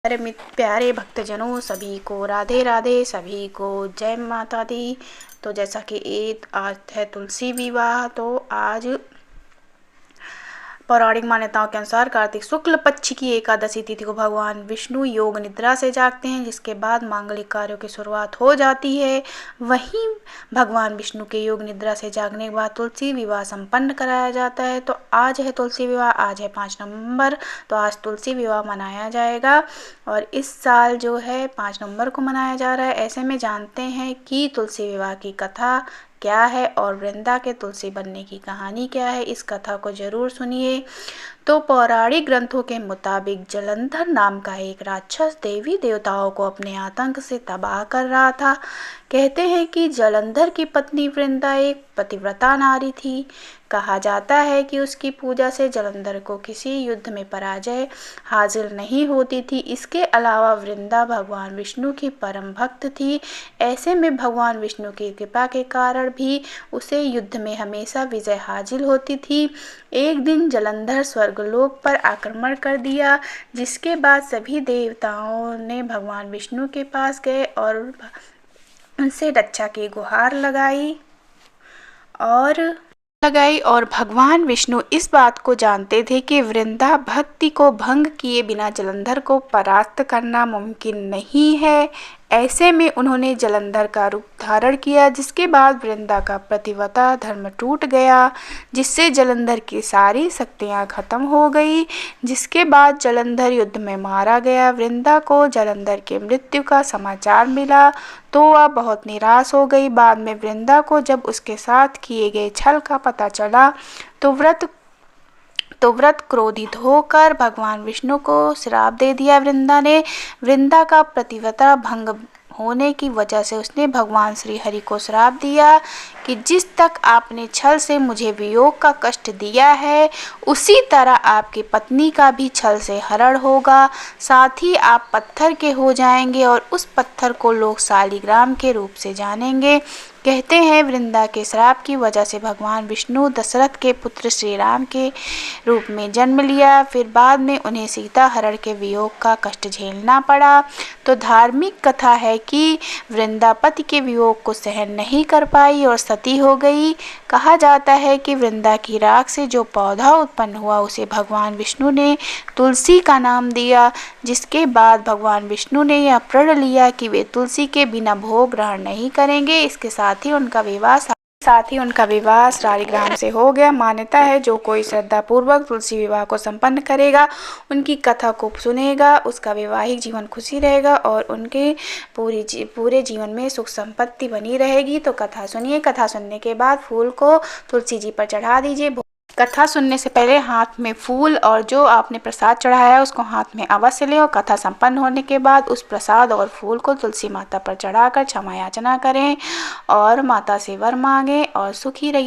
प्यारे भक्तजनों, सभी को राधे राधे, सभी को जय माता दी। तो जैसा कि आज है तुलसी विवाह, तो आज पौराणिक मान्यताओं के अनुसार कार्तिक शुक्ल पक्ष की एकादशी तिथि को भगवान विष्णु योग निद्रा से जागते हैं, जिसके बाद मांगलिक कार्यों की शुरुआत हो जाती है। वहीं भगवान विष्णु के योग निद्रा से जागने के बाद तुलसी विवाह संपन्न कराया जाता है। तो आज है तुलसी विवाह, आज है 5 नवंबर, तो आज तुलसी विवाह मनाया जाएगा और इस साल जो है 5 नवंबर को मनाया जा रहा है। ऐसे में जानते हैं कि तुलसी विवाह की कथा क्या है और वृंदा के तुलसी बनने की कहानी क्या है। इस कथा को जरूर सुनिए। तो पौराणिक ग्रंथों के मुताबिक जलंधर नाम का एक राक्षस देवी देवताओं को अपने आतंक से तबाह कर रहा था। कहते हैं कि जलंधर की पत्नी वृंदा एक पतिव्रता नारी थी। कहा जाता है कि उसकी पूजा से जलंधर को किसी युद्ध में पराजय हासिल नहीं होती थी। इसके अलावा वृंदा भगवान विष्णु की परम भक्त थी। ऐसे में भगवान विष्णु की कृपा के कारण भी उसे युद्ध में हमेशा विजय हासिल होती थी। एक दिन जलंधर स्वर्गलोक पर आक्रमण कर दिया, जिसके बाद सभी देवताओं ने भगवान विष्णु के पास गए और उनसे रक्षा की गुहार लगाई और भगवान विष्णु इस बात को जानते थे कि वृंदा भक्ति को भंग किए बिना जलंधर को परास्त करना मुमकिन नहीं है। ऐसे में उन्होंने जलंधर का रूप धारण किया, जिसके बाद वृंदा का पतिव्रता धर्म टूट गया, जिससे जलंधर की सारी शक्तियां खत्म हो गई। जिसके बाद जलंधर युद्ध में मारा गया। वृंदा को जलंधर की मृत्यु का समाचार मिला तो वह बहुत निराश हो गई। बाद में वृंदा को जब उसके साथ किए गए छल का पता चला तो व्रत क्रोधित होकर भगवान विष्णु को श्राप दे दिया। वृंदा का पतिव्रता भंग होने की वजह से उसने भगवान श्री हरि को श्राप दिया कि जिस तक आपने छल से मुझे वियोग का कष्ट दिया है, उसी तरह आपकी पत्नी का भी छल से हरण होगा। साथ ही आप पत्थर के हो जाएंगे और उस पत्थर को लोग शालिग्राम के रूप से जानेंगे। कहते हैं वृंदा के श्राप की वजह से भगवान विष्णु दशरथ के पुत्र श्री राम के रूप में जन्म लिया। फिर बाद में उन्हें सीता हरण के वियोग का कष्ट झेलना पड़ा। तो धार्मिक कथा है कि वृंदा पति के वियोग को सहन नहीं कर पाई और सती हो गई। कहा जाता है कि वृंदा की राख से जो पौधा उत्पन्न हुआ उसे भगवान विष्णु ने तुलसी का नाम दिया, जिसके बाद भगवान विष्णु ने यह प्रण लिया कि वे तुलसी के बिना भोग ग्रहण नहीं करेंगे। इसके साथ ही उनका विवाह शालिग्राम से हो गया। मान्यता है जो कोई श्रद्धा पूर्वक तुलसी विवाह को संपन्न करेगा, उनकी कथा को सुनेगा, उसका वैवाहिक जीवन खुशी रहेगा और उनके पूरे जीवन में सुख संपत्ति बनी रहेगी। तो कथा सुनिए। कथा सुनने के बाद फूल को तुलसी जी पर चढ़ा दीजिए। कथा सुनने से पहले हाथ में फूल और जो आपने प्रसाद चढ़ाया है उसको हाथ में अवश्य लें और कथा संपन्न होने के बाद उस प्रसाद और फूल को तुलसी माता पर चढ़ाकर क्षमा याचना करें और माता से वर मांगें और सुखी रहिए।